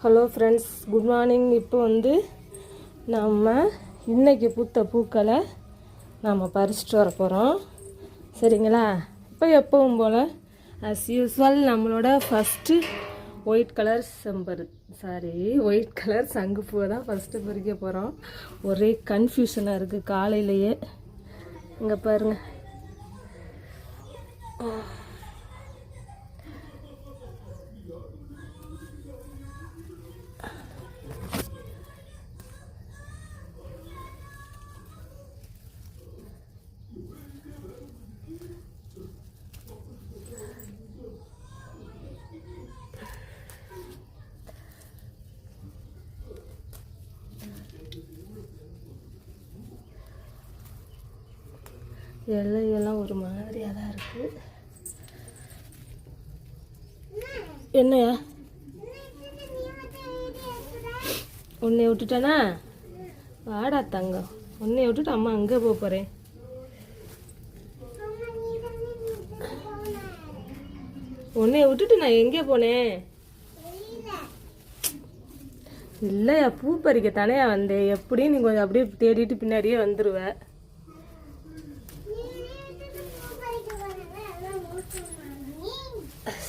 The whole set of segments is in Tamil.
Hello friends, good morning. இப்போ நம்ம இன்றைக்கி பூத்த பூக்களை நாம் பறிச்சிட்டு வர போகிறோம். சரிங்களா? இப்போ எப்பவும் போல் அஸ் யூஸ்வல் நம்மளோட ஃபஸ்ட்டு ஒயிட் கலர் சங்குப்பூவை தான் ஃபஸ்ட்டு பறிக்க போகிறோம். ஒரே கன்ஃபியூஷனாக இருக்குது காலையிலையே. இங்கே பாருங்கள், இலையெல்லாம் ஒரு மாதிரியாக தான் இருக்குது. என்னையா உன்னை விட்டுட்டானா? வாடா தங்கம், உன்னை விட்டுட்டு அம்மா அங்கே போகிறேன். உன்னை விட்டுட்டு நான் எங்கே போனேன்? இல்லையா, பூ பறிக்க தானே வந்தேன். எப்படியும் நீ கொஞ்சம் அப்படியே தேடிட்டு பின்னாடியே வந்துடுவ.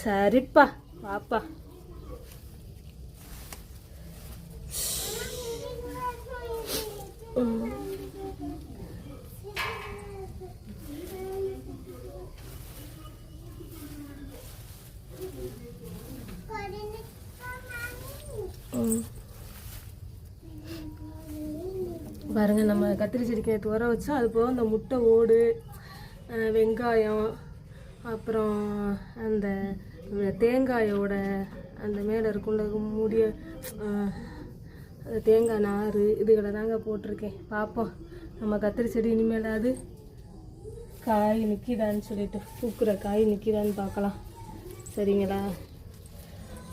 சரிப்பா, பாப்பா. பாருங்க, நம்ம கத்திரி செடிக்கு துவர வச்சா அது போக அந்த முட்டை ஓடு, வெங்காயம், அப்புறம் அந்த தேங்காயோட அந்த மேலே இருக்குள்ள மூடிய தேங்காய் நார் இதுகளை தாங்க போட்டிருக்கேன். பார்ப்போம் நம்ம கத்திரி செடி இனிமேல் அது காய் நிற்கிதான்னு சொல்லிட்டு, பூக்கிற காய் நிற்கிதான்னு பார்க்கலாம். சரிங்களா?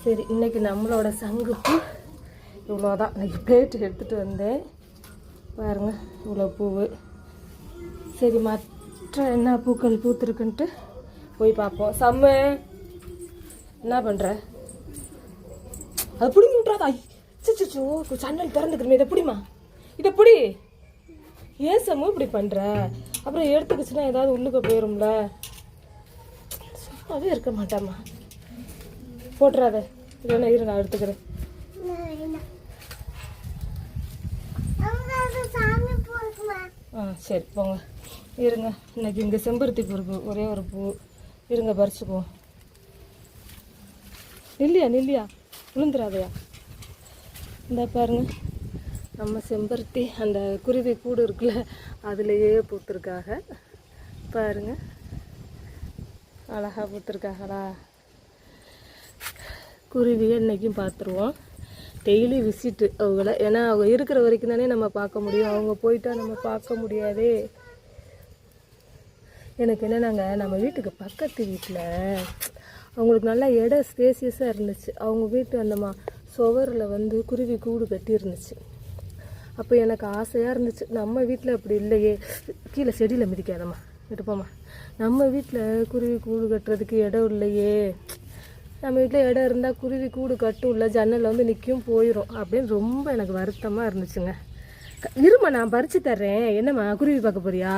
சரி, இன்றைக்கி நம்மளோட சங்குப்பூ இவ்வளோதான். இன்றைக்கி பிளேட்டு எடுத்துகிட்டு வந்தேன். பாருங்கள், இவ்வளோ பூவு. சரி, மற்ற என்ன பூக்கள் பூத்துருக்குன்ட்டு போய் பார்ப்போம். செம்ம, என்ன பண்ணுற? அது பிடிங்கி விட்றாதா? சிச்சோ, சன்னல் திறந்துக்கிறமே. இதை பிடிமா, இதை பிடி. ஏன் சம்மு இப்படி பண்ணுற? அப்புறம் எடுத்துக்கிச்சுன்னா ஏதாவது உள்ளுக்க போயிடும்ல. சும்மாவே இருக்க மாட்டாம்மா. போட்டுறாத. இல்லைன்னா இரு, நான் எடுத்துக்கிறேன். சரி போங்க, இருங்க. இன்னைக்கு இங்கே செம்பருத்தி பூ இருக்கு, ஒரே ஒரு பூ. இருங்க, பறிச்சுக்குவோம். நில்லியா விழுந்துடாதையா. இந்த பாருங்க, நம்ம செம்பருத்தி அந்த குருவி கூடு இருக்குல்ல, அதுலேயே பூத்துருக்காக. பாருங்க, அழகாக பூத்துருக்காங்களா? குருவியை இன்றைக்கும் பார்த்துருவோம். டெய்லி விசிட்டு அவங்கள. ஏன்னா அவங்க இருக்கிற வரைக்கும் தானே நம்ம பார்க்க முடியும். அவங்க போயிட்டா நம்ம பார்க்க முடியாதே. எனக்கு என்னன்னாங்க, நம்ம வீட்டுக்கு பக்கத்து வீட்டில் அவங்களுக்கு நல்லா இடம் ஸ்பேசியஸாக இருந்துச்சு. அவங்க வீட்டு அந்த சுவரில் குருவி கூடு கட்டி இருந்துச்சு. அப்போ எனக்கு ஆசையாக இருந்துச்சு, நம்ம வீட்டில் அப்படி இல்லையே. கீழே செடியில் மிதிக்காதம்மா, எடுப்போம்மா. நம்ம வீட்டில் குருவி கூடு கட்டுறதுக்கு இடம் இல்லையே. நம்ம வீட்டில் இடம் இருந்தால் குருவி கூடு கட்டும் இல்லை, ஜன்னலில் நிற்கும் போயிடும் அப்படின்னு ரொம்ப எனக்கு வருத்தமாக இருந்துச்சுங்க. இருமா, நான் பறித்து தர்றேன். என்னம்மா, குருவி பார்க்க போறியா?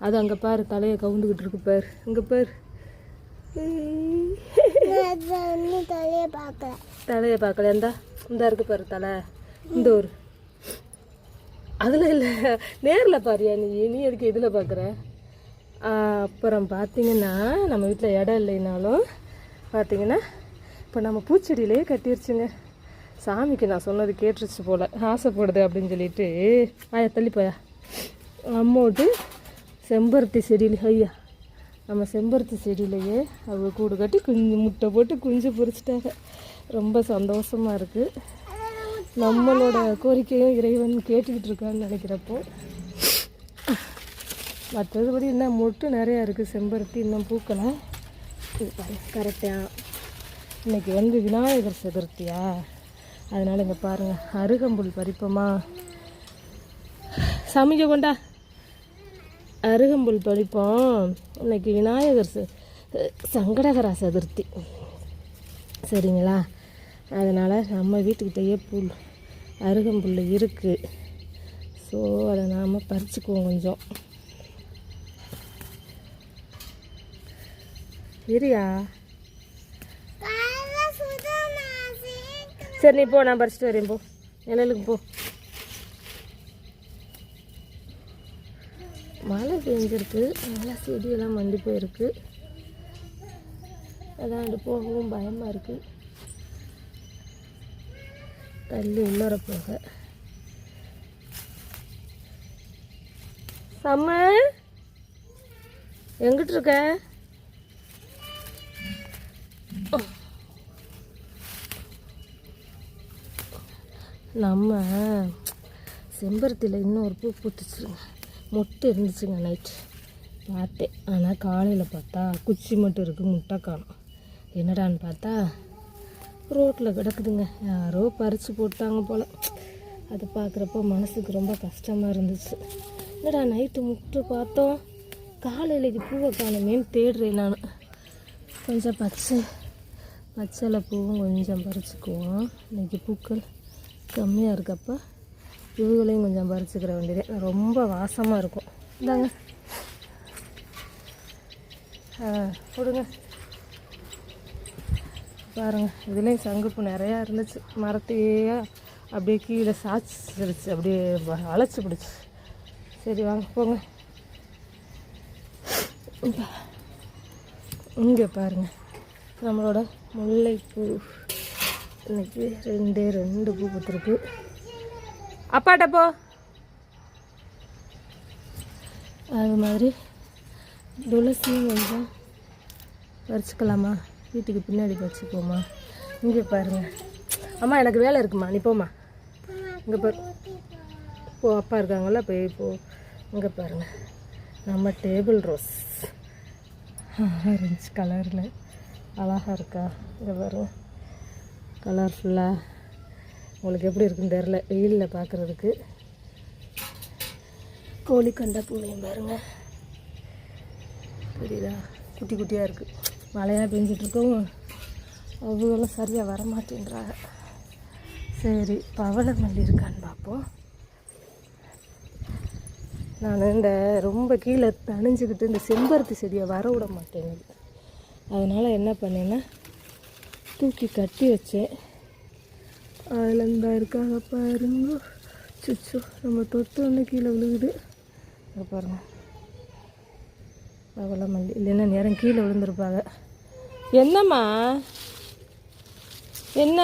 அது அங்கே பாரு, தலையை கவுந்துக்கிட்டு இருக்கு பாரு. இங்கே பாரு, தலையை பார்க்கல. இந்த இருக்கு பாரு தலை. இந்த ஒரு அதில் இல்லை, நேரில் பாரியா நீ எதுக்கு இதில் பார்க்குற? அப்புறம் பார்த்தீங்கன்னா, நம்ம வீட்டில் இடம் இல்லைனாலும் பார்த்தீங்கன்னா இப்போ நம்ம பூச்செடியிலே கட்டிருச்சுங்க. சாமிக்கு நான் சொன்னது கேட்டுருச்சு போல், ஆசைப்படுது அப்படின்னு சொல்லிட்டு. தள்ளிப்போயா அம்மோட்டு செம்பருத்தி செடியில். ஐயா, நம்ம செம்பருத்தி செடியிலையே அவங்க கூடு கட்டி குஞ்சு முட்டை போட்டு குஞ்சு பொறிச்சிட்டாங்க. ரொம்ப சந்தோஷமாக இருக்குது. நம்மளோட கோரிக்கையும் இறைவன் கேட்டுக்கிட்டு இருக்கான்னு நினைக்கிறப்போ. மற்றபடி இன்னும் மொட்டு நிறையா இருக்குது செம்பருத்தி, இன்னும் பூக்களை. இது பாருங்க, கரெக்டாக இன்றைக்கி விநாயகர் சதுர்த்தியா, அதனால் இங்கே பாருங்கள், அருகம்புல் பறிப்போமா. சமைக்க கொண்டா அருகம்புல் பறிப்போம். இன்றைக்கி விநாயகர் சங்கடகர சதுர்த்தி. சரிங்களா? அதனால் நம்ம வீட்டுக்கிட்டேயே அருகம்புல் இருக்குது. ஸோ அதை நாம் பறிச்சுக்குவோம் கொஞ்சம். சரியா? சரி நீ போ, நான் பறிச்சுட்டு வரேன். போ நிழலுக்கு போ. மழை பெஞ்சிருக்கு, நல்லா செடியெல்லாம் மண்டி போயிருக்கு. அதான் போகவும் பயமாக இருக்குது. தள்ளி உள்ளர போக. செம்ம எங்கிட்டு இருக்க? நம்ம செம்பருத்தியில் இன்னொரு பூ பூத்துச்சுங்க, முட்டை இருந்துச்சுங்க. நைட்டு பார்த்தேன், ஆனால் காலையில் பார்த்தா குச்சி மட்டும் இருக்குது, முட்டை காணும். என்னடான்னு பார்த்தா ரோட்டில் கிடக்குதுங்க, யாரோ பறித்து போட்டாங்க போல். அதை பார்க்குறப்போ மனசுக்கு ரொம்ப கஷ்டமாக இருந்துச்சு. என்னடா நைட்டு முட்டை பார்த்தோம், காலையிலைக்கு பூவை காணுமேன்னு தேடுறேன் நான். கொஞ்சம் பச்சையில் பூவும் கொஞ்சம் பறிச்சுக்குவோம். இன்றைக்கி பூக்கள் கம்மியாக இருக்கப்போ இவுகளையும் கொஞ்சம் பறிச்சுக்கிற வேண்டியது. ரொம்ப வாசமாக இருக்கும். இந்தாங்க கொடுங்க. பாருங்கள், இதுலேயும் சங்குப்பூ நிறையா இருந்துச்சு. மரத்தையே அப்படியே கீழே சாய்ச்சிருச்சு, அப்படியே அழைச்சி பிடிச்சி. சரி வாங்க போங்க. இங்கே பாருங்கள், நம்மளோட முல்லைப்பூ இன்னைக்கு 2 பூ பூத்துருக்கு. அப்பாட்ட போ. அது மாதிரி துளசியும் கொஞ்சம் பறிச்சுக்கலாமா, வீட்டுக்கு பின்னாடி பறிச்சுப்போமா. இங்கே பாருங்கள், அம்மா எனக்கு வேலை இருக்குமா, நீ போம்மா. இங்கே பாரு, போ, அப்பா இருக்காங்கல்ல, போய் போ. இங்கே பாருங்கள், நம்ம டேபிள் ரோஸ் ஆரஞ்சு கலரில் அழகாக இருக்கா. இங்கே பாருங்கள், கலர்ஃபுல்லாக. உங்களுக்கு எப்படி இருக்குன்னு தெரில, வெயிலில் பார்க்குறதுக்கு. கோழிக்கண்டை பூவையும் பாருங்கள், புரியுதா, குட்டி குட்டியாக இருக்குது. மழையாக பெஞ்சிட்ருக்கவும் அவ்வளோலாம் சரியாக வரமாட்டேன்றாங்க. சரி, பவளமல்லி இருக்கான்னு பார்ப்போம். நான் இந்த ரொம்ப கீழே தணிஞ்சிக்கிட்டு இந்த செம்பருத்தி செடியை வர விட மாட்டேங்குது. அதனால் என்ன பண்ணேன்னா தூக்கி கட்டி வச்சேன். அதில் இந்த இருக்காங்க பாருங்க. சுச்சோ, நம்ம தொட்டு ஒன்று கீழே விழுகுது. பாருங்க, பவளமல்லி இல்லைன்னா நேரம் கீழே விழுந்துருப்பாங்க. என்னம்மா என்ன?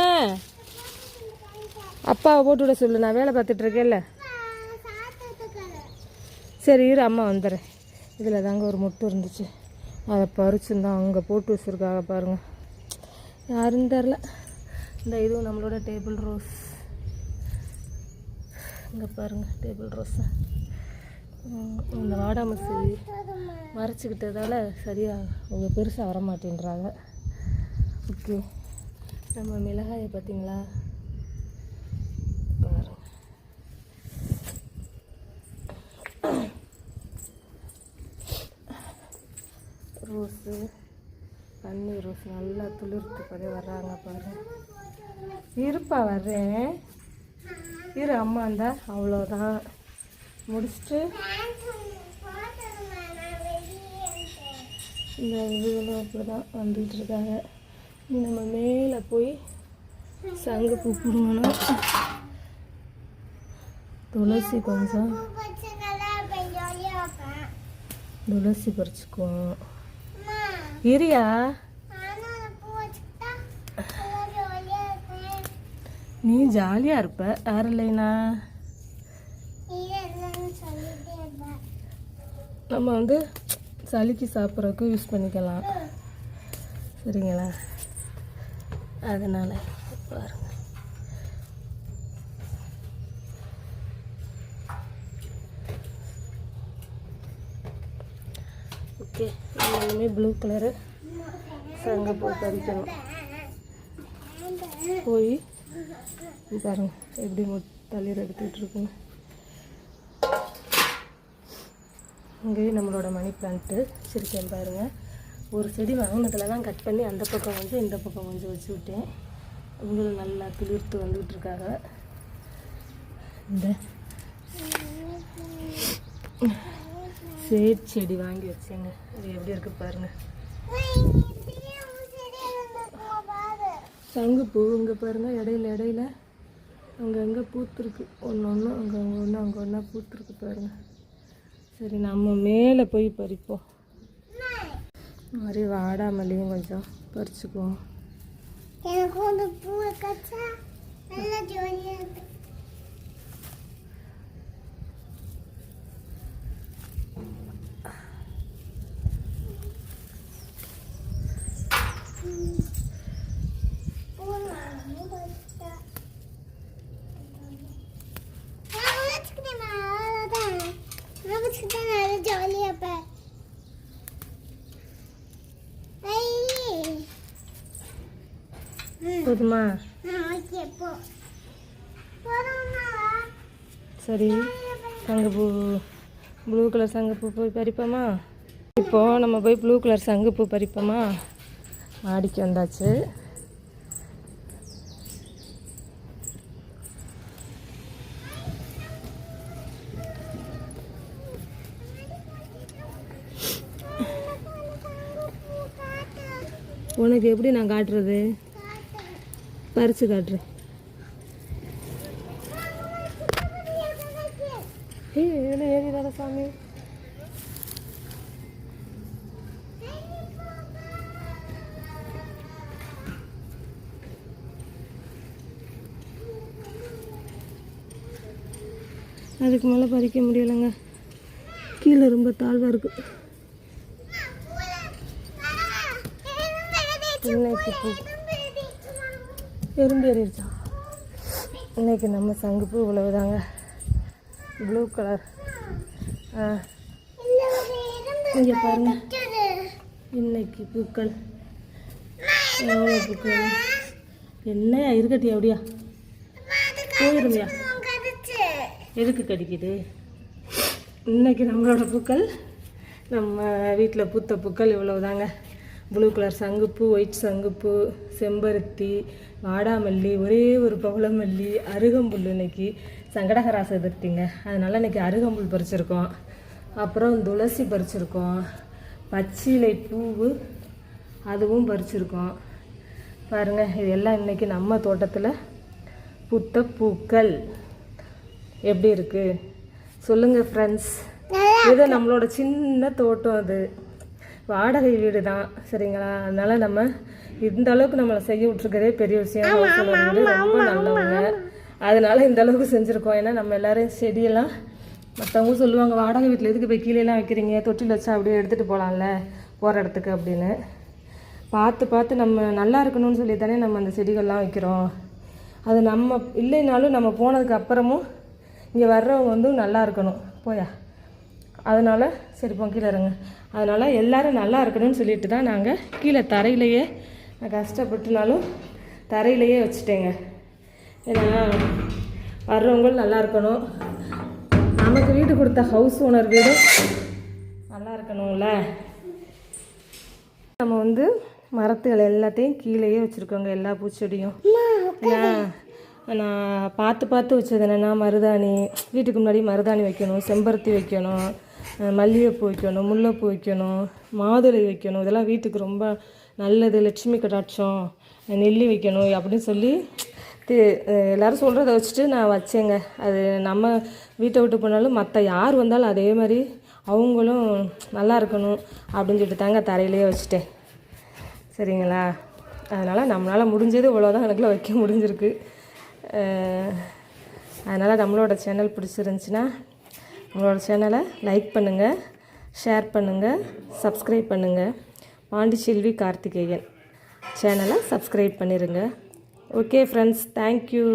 அப்பாவை போட்டு விட சொல்லு, நான் வேலை பார்த்துட்ருக்கேன்ல. சரி இரு, அம்மா வந்துடுறேன். இதில் தாங்க ஒரு முட்டை இருந்துச்சு, அதை பறிச்சுருந்தோம், அங்கே போட்டு வச்சுருக்காங்க பாருங்கள். யாருன்னு தெரில. இந்த இதுவும் நம்மளோட டேபிள் ரோஸ். இங்கே பாருங்கள், டேபிள் ரோஸை இந்த வாடாமசி மறைச்சிக்கிட்டதால சரியாக அவங்க பெருசாக வரமாட்டேன்றாங்க. ஓகே, நம்ம மிளகாயை பார்த்தீங்களா பாருங்கள். ரோஸு, பன்னீர் ரோஸ் நல்லா துளிர்த்து போதே வர்றாங்க பாருங்கள். இருப்பா வர்றேன், இரு அம்மா. இருந்தா அவ்வளோதான், முடிச்சுட்டு இந்த இதுகளும் அப்படி தான் வந்துக்கிட்டு இருக்காங்க. நம்ம மேலே போய் சங்குப்பூ பிடுங்கணும். துளசி கொஞ்சம் துளசி பறிச்சுக்குவோம். இரியா, நீ ஜாலியாக இருப்ப, யாரும் இல்லைனா. நம்ம வந்து சளிக்கு சாப்பிட்றதுக்கும் யூஸ் பண்ணிக்கலாம், சரிங்களா? அதனால் பாருங்கள். ஓகே, எல்லாமே ப்ளூ கலரு சங்குப்பூ பறிக்கணும். போய் பாருங்க எப்படி தளிர் எடுத்துக்கிட்டு இருக்குங்க. இங்கேயும் நம்மளோட மணி பிளான்ட்டு வச்சுருக்கேன் பாருங்கள். ஒரு செடி வாங்கினதில் தான் கட் பண்ணி அந்த பக்கம் கொஞ்சம் இந்த பக்கம் கொஞ்சம் வச்சு விட்டேன். இவங்களும் நல்லா துளிர்த்து வந்துகிட்டு இருக்காங்க. இந்த சேட் செடி வாங்கி வச்சேங்க, அது எப்படி இருக்கு பாருங்க. சங்குப்பூ இங்கே பாருங்க, இடையில இடையில அங்கங்கே பூத்துருக்கு. ஒன்று ஒன்று அங்கே ஒன்று அங்கே ஒன்றா பூத்துருக்கு பாருங்க. சரி, நம்ம மேலே போய் பறிப்போம். இந்த மாதிரி வாடாமல்லியும் கொஞ்சம் பறிச்சுக்குவோம். எனக்கு வந்து பூவை கச்சா நல்லா ஜோலியாக இருக்கு. போதுமா? சரி, சங்குப்பூ, ப்ளூ கலர் சங்குப்பூ போய் பறிப்போமா? இப்போது நம்ம போய் ப்ளூ கலர் சங்குப்பூ பறிப்போமா? மாடிக்கு வந்தாச்சு. உனக்கு எப்படி நான் காட்டுறது? பறிச்சு காட்டுறேன். இதில் ஏறிடாத சாமி. அதுக்கு மேலே பறிக்க முடியலைங்க, கீழே ரொம்ப தாழ்வாக இருக்கு. எறும்பு ஏறிடுச்சா? இன்னைக்கு நம்ம சங்குப்பூ இவ்வளவுதாங்க, ப்ளூ கலர். இங்கே பாருங்க, இன்னைக்கு பூக்கள் எவ்வளோ பூக்கள். என்னையா இருக்கட்டி அப்படியா போயிருமையா? எதுக்கு கடிக்குது? இன்னைக்கு நம்மளோட பூக்கள், நம்ம வீட்டில் பூத்த பூக்கள் இவ்வளவுதாங்க. ப்ளூ கலர் சங்குப்பூ, ஒயிட் சங்குப்பூ, செம்பருத்தி, வாடாமல்லி, ஒரே ஒரு பவளமல்லி, அருகம்புல். இன்னைக்கு சங்கடகரா சதுர்த்திங்க, அதனால் இன்றைக்கி அருகம்புல் பறிச்சிருக்கோம். அப்புறம் துளசி பறிச்சிருக்கோம். பச்சிலை பூவு அதுவும் பறிச்சிருக்கோம். பாருங்கள், இது எல்லாம் இன்றைக்கி நம்ம தோட்டத்தில் பூத்த பூக்கள். எப்படி இருக்குது சொல்லுங்கள் ஃப்ரெண்ட்ஸ். இது நம்மளோட சின்ன தோட்டம், அது வாடகை வீடு தான், சரிங்களா? அதனால் நம்ம இந்த அளவுக்கு நம்மளை செய்ய விட்ருக்கதே பெரிய விஷயம். ரொம்ப நல்லவங்க, அதனால் இந்த அளவுக்கு செஞ்சுருக்கோம். ஏன்னா நம்ம எல்லோரும் செடியெல்லாம் மற்றவங்க சொல்லுவாங்க, வாடகை வீட்டில் எதுக்கு போய் கீழேலாம் வைக்கிறீங்க, தொட்டில் வச்சா அப்படியே எடுத்துகிட்டு போகலாம்ல போகிற இடத்துக்கு அப்படின்னு. பார்த்து பார்த்து நம்ம நல்லா இருக்கணும்னு சொல்லி தானே நம்ம அந்த செடிகள்லாம் வைக்கிறோம். அது நம்ம இல்லைனாலும் நம்ம போனதுக்கு அப்புறமும் இங்கே வர்றவங்க வந்து நல்லா இருக்கணும் போயா. அதனால் சரி போ கீழே இருங்க. அதனால் எல்லோரும் நல்லா இருக்கணும்னு சொல்லிட்டு தான் நாங்கள் கீழே தரையிலையே, நான் கஷ்டப்பட்டுனாலும் தரையிலையே வச்சுட்டேங்க. ஏன்னா வர்றவங்களும் நல்லா இருக்கணும், நமக்கு வீடு கொடுத்த ஹவுஸ் ஓனர் வீடும் நல்லா இருக்கணும்ல. நம்ம வந்து மரத்துகள் எல்லாத்தையும் கீழேயே வச்சுருக்கோங்க, எல்லா பூச்செடியும். நான் பார்த்து பார்த்து வச்சது என்னென்னா, மருதாணி, வீட்டுக்கு முன்னாடி மருதாணி வைக்கணும், செம்பருத்தி வைக்கணும், மல்லிகைப்பூ வைக்கணும், முல்லைப்பூ வைக்கணும், மாதுளை வைக்கணும். இதெல்லாம் வீட்டுக்கு ரொம்ப நல்லது, லட்சுமி கடாட்சம், நெல்லி வைக்கணும் அப்படின்னு சொல்லி எல்லோரும் சொல்கிறத வச்சுட்டு நான் வச்சேங்க. அது நம்ம வீட்டை விட்டு போனாலும் மற்ற யார் வந்தாலும் அதே மாதிரி அவங்களும் நல்லா இருக்கணும் அப்படின்னு சொல்லிட்டு தாங்க தரையிலேயே வச்சுட்டேன், சரிங்களா? அதனால் நம்மளால் முடிஞ்சது இவ்வளோதான் எனக்குள்ள வைக்க முடிஞ்சிருக்கு. அதனால் நம்மளோட சேனல் பிடிச்சிருந்துச்சின்னா நம்மளோட சேனலை லைக் பண்ணுங்கள், ஷேர் பண்ணுங்கள், சப்ஸ்கிரைப் பண்ணுங்கள். பாண்டிச்செல்வி கார்த்திகேயன் சேனலை சப்ஸ்கிரைப் பண்ணிடுங்க. Okay friends, thank you.